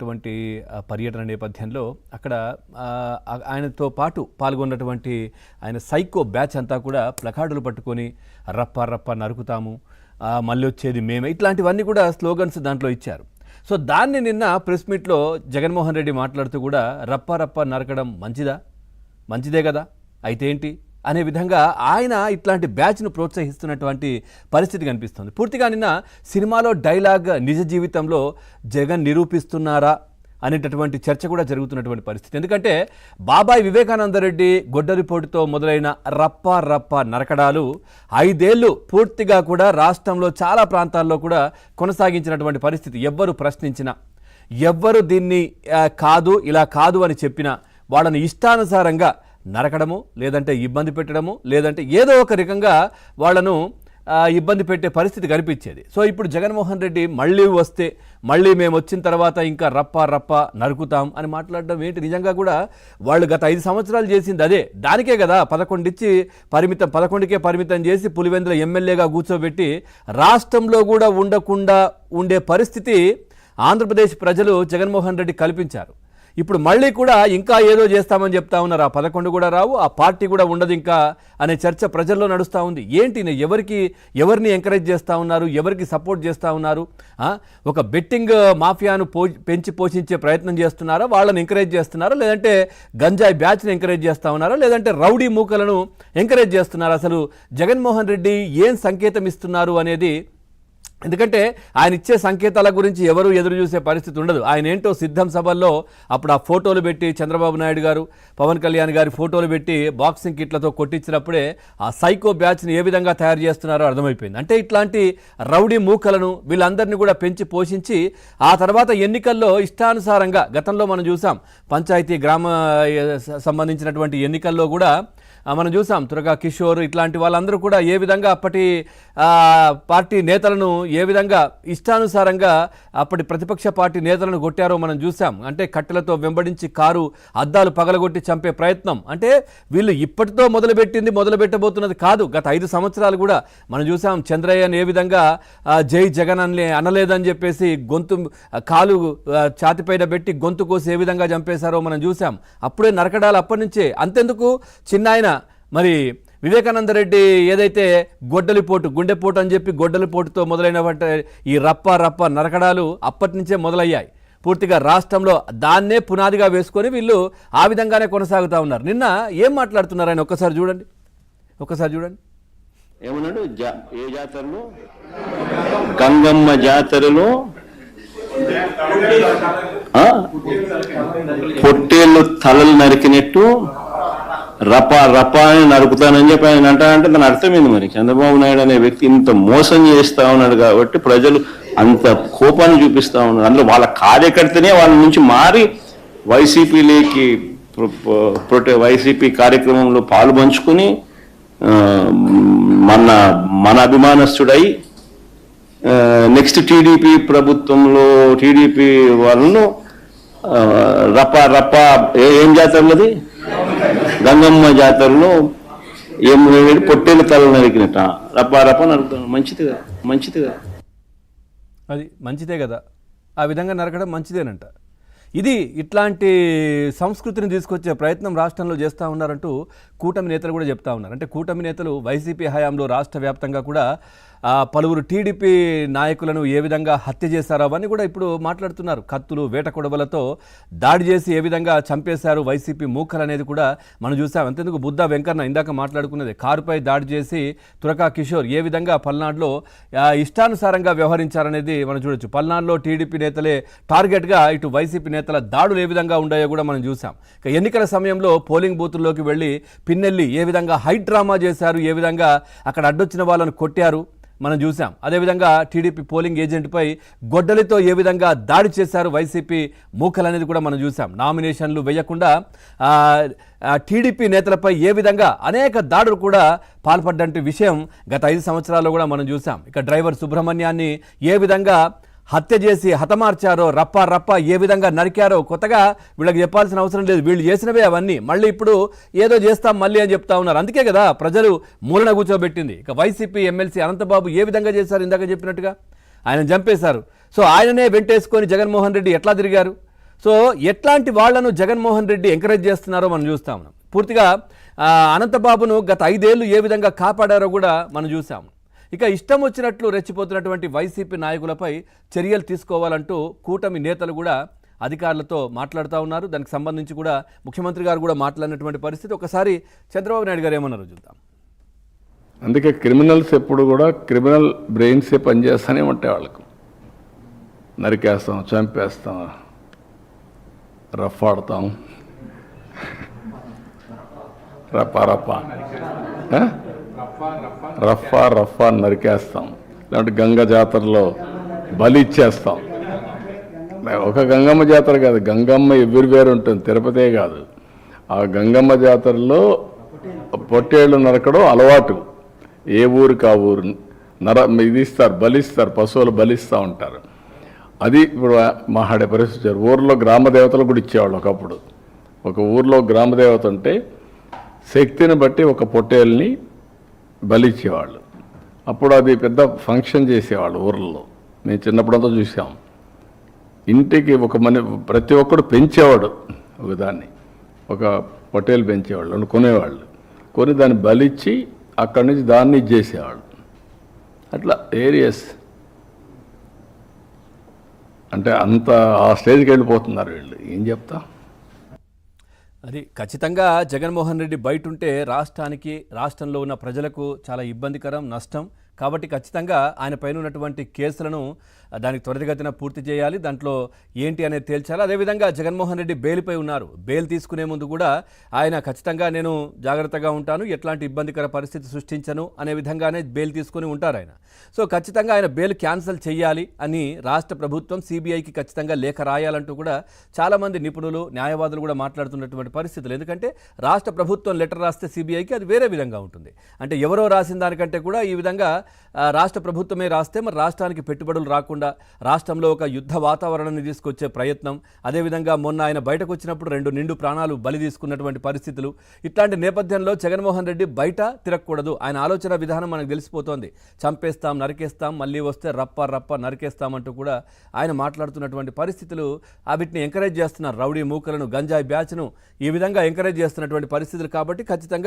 చేసినటువంటి పర్యటన నేపథ్యంలో అక్కడ ఆయనతో పాటు పాల్గొన్నటువంటి ఆయన సైకో బ్యాచ్ అంతా కూడా ప్లకార్డులు పట్టుకొని రప్ప రప్ప నరుకుతాము, మళ్ళీ వచ్చేది మేమే, ఇట్లాంటివన్నీ కూడా స్లోగన్స్ దాంట్లో ఇచ్చారు. సో దాన్ని నిన్న ప్రెస్ మీట్లో జగన్మోహన్ రెడ్డి మాట్లాడుతూ కూడా రప్ప రప్ప నరకడం మంచిదే కదా, అయితే ఏంటి అనే విధంగా ఆయన ఇట్లాంటి బ్యాచ్ను ప్రోత్సహిస్తున్నటువంటి పరిస్థితి కనిపిస్తుంది. పూర్తిగా నిన్న సినిమాలో డైలాగ్ నిజ జీవితంలో జగన్ నిరూపిస్తున్నారా అనేటటువంటి చర్చ కూడా జరుగుతున్నటువంటి పరిస్థితి. ఎందుకంటే బాబాయ్ వివేకానందరెడ్డి గొడ్డలిపోటుతో మొదలైన రప్ప రప్ప నరకడాలు 5 ఏళ్ళు పూర్తిగా కూడా రాష్ట్రంలో చాలా ప్రాంతాల్లో కూడా కొనసాగించినటువంటి పరిస్థితి. ఎవ్వరు ప్రశ్నించినా, ఎవ్వరు దీన్ని కాదు ఇలా కాదు అని చెప్పినా వాళ్ళని ఇష్టానుసారంగా నరకడము, లేదంటే ఇబ్బంది పెట్టడము, లేదంటే ఏదో ఒక రకంగా వాళ్ళను ఇబ్బంది పెట్టే పరిస్థితి కనిపించేది. సో ఇప్పుడు జగన్మోహన్ రెడ్డి మళ్ళీ మేము వచ్చిన తర్వాత ఇంకా రప్ప రప్ప నరుకుతాం అని మాట్లాడడం ఏంటి? నిజంగా కూడా వాళ్ళు గత 5 సంవత్సరాలు చేసింది అదే. దానికే కదా 11కే పరిమితం చేసి పులివెందుల ఎమ్మెల్యేగా కూర్చోబెట్టి రాష్ట్రంలో కూడా ఉండకుండా ఉండే పరిస్థితి ఆంధ్రప్రదేశ్ ప్రజలు జగన్మోహన్ రెడ్డి కల్పించారు. ఇప్పుడు మళ్ళీ కూడా ఇంకా ఏదో చేస్తామని చెప్తా ఉన్నారు. ఆ 11 కూడా రావు, ఆ పార్టీ కూడా ఉండదు ఇంకా అనే చర్చ ప్రజల్లో నడుస్తూ ఉంది. ఏంటి, ఎవరిని ఎంకరేజ్ చేస్తూ ఉన్నారు, ఎవరికి సపోర్ట్ చేస్తూ ఉన్నారు? ఒక బెట్టింగ్ మాఫియాను పెంచి పోషించే ప్రయత్నం చేస్తున్నారా, వాళ్ళని ఎంకరేజ్ చేస్తున్నారా, లేదంటే గంజాయి బ్యాచ్ని ఎంకరేజ్ చేస్తూ ఉన్నారా, లేదంటే రౌడీ మూకలను ఎంకరేజ్ చేస్తున్నారా? అసలు జగన్మోహన్ రెడ్డి ఏం సంకేతం ఇస్తున్నారు అనేది, ఎందుకంటే ఆయన ఇచ్చే సంకేతాల గురించి ఎవరు ఎదురు చూసే పరిస్థితి ఉండదు. ఆయన ఏంటో సిద్ధం సభల్లో అప్పుడు ఆ ఫోటోలు పెట్టి చంద్రబాబు నాయుడు గారు, పవన్ కళ్యాణ్ గారి ఫోటోలు పెట్టి బాక్సింగ్ కిట్లతో కొట్టించినప్పుడే ఆ సైకో బ్యాచ్ని ఏ విధంగా తయారు చేస్తున్నారో అర్థమైపోయింది. అంటే ఇట్లాంటి రౌడీ మూకలను వీళ్ళందరినీ కూడా పెంచి పోషించి ఆ తర్వాత ఎన్నికల్లో ఇష్టానుసారంగా, గతంలో మనం చూసాం పంచాయతీ గ్రామ సంబంధించినటువంటి ఎన్నికల్లో కూడా మనం చూసాం తురగా కిషోర్ ఇట్లాంటి వాళ్ళందరూ కూడా ఏ విధంగా అప్పటి పార్టీ నేతలను ఏ విధంగా ఇష్టానుసారంగా అప్పటి ప్రతిపక్ష పార్టీ నేతలను కొట్టారో మనం చూసాం. అంటే కట్టెలతో వెంబడించి కారు అద్దాలు పగలగొట్టి చంపే ప్రయత్నం. అంటే వీళ్ళు ఇప్పటితో మొదలుపెట్టబోతున్నది కాదు. గత 5 సంవత్సరాలు కూడా మనం చూసాం. చంద్రయ్యను ఏ విధంగా జై జగన్ అనలేదని చెప్పేసి కాలు ఛాతిపైన పెట్టి గొంతు కోసి ఏ విధంగా చంపేశారో మనం చూసాం. అప్పుడే నరకడాలు అప్పటి నుంచే. అంతెందుకు చిన్నాయన మరి వివేకానందరెడ్డి ఏదైతే గుండెపోటు అని చెప్పి గొడ్డలిపోటుతో మొదలైనటువంటి ఈ రప్ప రప్ప నరకడాలు అప్పటి నుంచే మొదలయ్యాయి. పూర్తిగా రాష్ట్రంలో దాన్నే పునాదిగా వేసుకొని వీళ్ళు ఆ విధంగానే కొనసాగుతూ ఉన్నారు. నిన్న ఏం మాట్లాడుతున్నారు ఆయన ఒక్కసారి చూడండి. ఏమన్నాడు? ఏ జాతరలో? గంగమ్మ జాతరలో పొట్టేళ్ళు తలలు నరికినట్టు రప రప అని నరుకుతానని చెప్పి ఆయన అంటే దాని అర్థమైంది. మరి చంద్రబాబు నాయుడు అనే వ్యక్తి ఇంత మోసం చేస్తా ఉన్నాడు కాబట్టి ప్రజలు అంత కోపాన్ని చూపిస్తా ఉన్నారు. అందులో వాళ్ళ కార్యకర్తనే వాళ్ళ నుంచి మారి వైసీపీలోకి వైసీపీ కార్యక్రమంలో పాలు పంచుకుని మన అభిమానస్తుడై నెక్స్ట్ టీడీపీ ప్రభుత్వంలో టీడీపీ వాళ్ళను రప రప ఏం జాతరలది గంగమ్మ జాతరలో పొట్టేలు తల నరికినట్ట రప రప నరుకుతాను. మంచిది కదా అది మంచిదే కదా, ఆ విధంగా నరకడం మంచిదేనంట. ఇది ఇట్లాంటి సంస్కృతిని తీసుకొచ్చే ప్రయత్నం రాష్ట్రంలో చేస్తూ ఉన్నారంటూ కూటమి నేతలు కూడా చెప్తా ఉన్నారు. అంటే కూటమి నేతలు వైసీపీ హయాంలో రాష్ట్ర వ్యాప్తంగా కూడా పలువురు టీడీపీ నాయకులను ఏ విధంగా హత్య చేశారో అవన్నీ కూడా ఇప్పుడు మాట్లాడుతున్నారు. కత్తులు, వేట కొడవలతో దాడి చేసి ఏ విధంగా చంపేశారు వైసీపీ మూకలు అనేది కూడా మనం చూసాం. అంతేందుకు బుద్ధ వెంకన్న ఇందాక మాట్లాడుకున్నది, కారుపై దాడి చేసి తురకా కిషోర్ ఏ విధంగా పల్నాడులో ఇష్టానుసారంగా వ్యవహరించారనేది మనం చూడొచ్చు. పల్నాడులో టీడీపీ నేతలే టార్గెట్గా ఇటు వైసీపీ నేతల దాడులు ఏ విధంగా ఉన్నాయో కూడా మనం చూసాం. ఇక ఎన్నికల సమయంలో పోలింగ్ బూతుల్లోకి వెళ్ళి పిన్నెల్లి ఏ విధంగా హై డ్రామా చేశారు, ఏ విధంగా అక్కడ అడ్డొచ్చిన వాళ్ళను కొట్టారు మనం చూసాం. అదేవిధంగా టీడీపీ పోలింగ్ ఏజెంట్పై గొడ్డలితో ఏ విధంగా దాడి చేశారు వైసీపీ మూకలు అనేది కూడా మనం చూసాం. నామినేషన్లు వేయకుండా టీడీపీ నేతలపై ఏ విధంగా అనేక దాడులు కూడా పాల్పడ్డంటి విషయం గత 5 సంవత్సరాల్లో కూడా మనం చూసాం. ఇక డ్రైవర్ సుబ్రహ్మణ్యాన్ని ఏ విధంగా హత్య చేసి హతమార్చారో, రప్ప రప్ప ఏ విధంగా నరికారో కొత్తగా వీళ్ళకి చెప్పాల్సిన అవసరం లేదు. వీళ్ళు చేసినవే అవన్నీ. మళ్ళీ ఇప్పుడు ఏదో చేస్తాం మళ్ళీ అని చెప్తా ఉన్నారు. అందుకే కదా ప్రజలు మూలన కూర్చోబెట్టింది. ఇక వైసీపీ ఎమ్మెల్సీ అనంతబాబు ఏ విధంగా చేశారు, ఇందాక చెప్పినట్టుగా ఆయన చంపేశారు. సో ఆయననే వెంటేసుకొని జగన్మోహన్ రెడ్డి ఎట్లా తిరిగారు? సో ఎట్లాంటి వాళ్లను జగన్మోహన్ రెడ్డి ఎంకరేజ్ చేస్తున్నారో మనం చూస్తాం. పూర్తిగా అనంతబాబును గత 5 ఏళ్లు ఏ విధంగా కాపాడారో కూడా మనం చూసాం. ఇక ఇష్టం వచ్చినట్లు రెచ్చిపోతున్నటువంటి వైసీపీ నాయకులపై చర్యలు తీసుకోవాలంటూ కూటమి నేతలు కూడా అధికారులతో మాట్లాడుతూ ఉన్నారు. దానికి సంబంధించి కూడా ముఖ్యమంత్రి గారు కూడా మాట్లాడినటువంటి పరిస్థితి. ఒకసారి చంద్రబాబు నాయుడు గారు ఏమన్నారో చూద్దాం. అందుకే క్రిమినల్స్ ఎప్పుడు కూడా క్రిమినల్ బ్రెయిన్సే పనిచేస్తూనే ఉంటాయి. వాళ్ళకు నరికేస్తాం, చంపేస్తాం, రఫాడతాం, రఫా రఫా నరికేస్తాం, లేదంటే గంగ జాతరలో బలి ఇచ్చేస్తాం. ఒక గంగమ్మ జాతర కాదు, గంగమ్మ ఎవ్రీవేర్ ఉంటుంది, తిరుపతే కాదు. ఆ గంగమ్మ జాతరలో పొట్టేళ్ళు నరకడం అలవాటు. ఏ ఊరికి ఆ ఊరు ఇది ఇస్తారు, బలిస్తారు, పశువులు బలిస్తూ ఉంటారు. అది ఇప్పుడు మాట్లాడే పరిస్థితి. ఊర్లో గ్రామ దేవతలు కూడా ఇచ్చేవాళ్ళు. ఒకప్పుడు ఒక ఊర్లో గ్రామదేవత ఉంటే శక్తిని బట్టి ఒక పొట్టేల్ని బలిచ్చేవాళ్ళు. అప్పుడు అది పెద్ద ఫంక్షన్ చేసేవాళ్ళు ఊర్లలో. మేము చిన్నప్పుడంతా చూసాం. ఇంటికి ఒక ప్రతి ఒక్కడు పెంచేవాడు ఒకదాన్ని, ఒక పొట్టేలు పెంచేవాళ్ళు, కొనేవాళ్ళు. కొని దాన్ని బలిచ్చి అక్కడి నుంచి దాన్ని ఇచ్చేసేవాళ్ళు. అట్లా ఏరియస్ అంటే అంత ఆ స్టేజ్కి వెళ్ళిపోతున్నారు వీళ్ళు. ఏం చెప్తా. అది ఖచ్చితంగా జగన్మోహన్ రెడ్డి బయట ఉంటే రాష్ట్రంలో ఉన్న ప్రజలకు చాలా ఇబ్బందికరం, నష్టం. కాబట్టి ఖచ్చితంగా ఆయన పైన ఉన్నటువంటి కేసులను దానికి త్వరితగతిన పూర్తి చేయాలి, దాంట్లో ఏంటి అనేది తేల్చాలి. అదేవిధంగా జగన్మోహన్ రెడ్డి బెయిల్పై ఉన్నారు. బెయిల్ తీసుకునే ముందు కూడా ఆయన ఖచ్చితంగా నేను జాగ్రత్తగా ఉంటాను, ఎట్లాంటి ఇబ్బందికర పరిస్థితి సృష్టించను అనే విధంగానే బెయిల్ తీసుకుని ఉంటారు ఆయన. సో ఖచ్చితంగా ఆయన బెయిల్ క్యాన్సిల్ చేయాలి అని రాష్ట్ర ప్రభుత్వం సిబిఐకి ఖచ్చితంగా లేఖ రాయాలంటూ కూడా చాలామంది నిపుణులు, న్యాయవాదులు కూడా మాట్లాడుతున్నటువంటి పరిస్థితులు. ఎందుకంటే రాష్ట్ర ప్రభుత్వం లెటర్ రాస్తే సిబిఐకి అది వేరే విధంగా ఉంటుంది. అంటే ఎవరో రాసిన దానికంటే కూడా ఈ విధంగా రాష్ట్ర ప్రభుత్వమే రాస్తే మరి రాష్ట్రానికి పెట్టుబడులు రాకుండా రాష్ట్రంలో ఒక యుద్ధ వాతావరణాన్ని తీసుకొచ్చే ప్రయత్నం. అదేవిధంగా మొన్న ఆయన బయటకు వచ్చినప్పుడు 2 నిండు ప్రాణాలు బలి తీసుకున్నటువంటి పరిస్థితులు. ఇట్లాంటి నేపథ్యంలో జగన్మోహన్ రెడ్డి బయట తిరగకూడదు. ఆయన ఆలోచన విధానం మనకు తెలిసిపోతోంది. చంపేస్తాం, నరికేస్తాం, మళ్ళీ వస్తే రప్ప నరికేస్తామంటూ కూడా ఆయన మాట్లాడుతున్నటువంటి పరిస్థితులు. వీటిని ఎంకరేజ్ చేస్తున్నారు. రౌడీ మూకలను, గంజాయి బ్యాచ్ను ఈ విధంగా ఎంకరేజ్ చేస్తున్నటువంటి పరిస్థితులు. కాబట్టి ఖచ్చితంగా